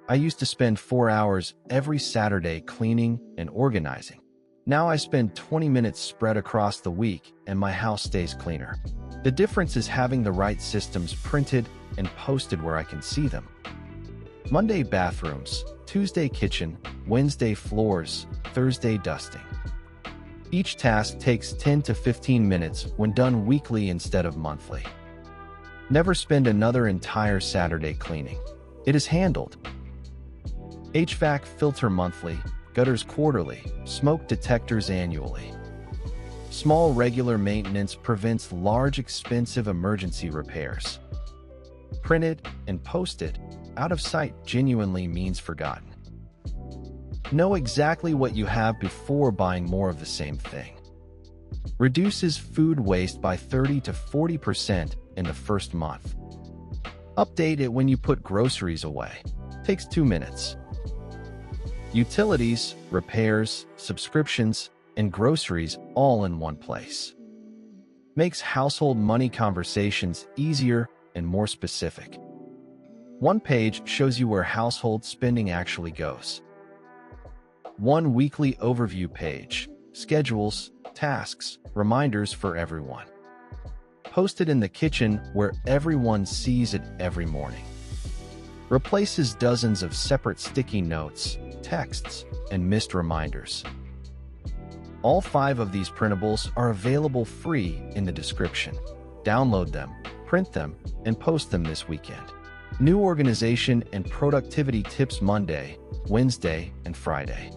I used to spend 4 hours every Saturday cleaning and organizing. Now I spend 20 minutes spread across the week and my house stays cleaner. The difference is having the right systems printed and posted where I can see them. Monday bathrooms, Tuesday kitchen, Wednesday floors, Thursday dusting. Each task takes 10 to 15 minutes when done weekly instead of monthly. Never spend another entire Saturday cleaning. It is handled. HVAC filter monthly, gutters quarterly, smoke detectors annually. Small regular maintenance prevents large expensive emergency repairs. Printed and posted, out of sight genuinely means forgotten. Know exactly what you have before buying more of the same thing. Reduces food waste by 30 to 40% in the first month. Update it when you put groceries away. Takes 2 minutes. Utilities, repairs, subscriptions, and groceries all in one place. Makes household money conversations easier and more specific. One page shows you where household spending actually goes. One weekly overview page, schedules, tasks, reminders for everyone. Posted in the kitchen where everyone sees it every morning. Replaces dozens of separate sticky notes, texts, and missed reminders. All 5 of these printables are available free in the description. Download them, print them, and post them this weekend. New organization and productivity tips Monday, Wednesday, and Friday.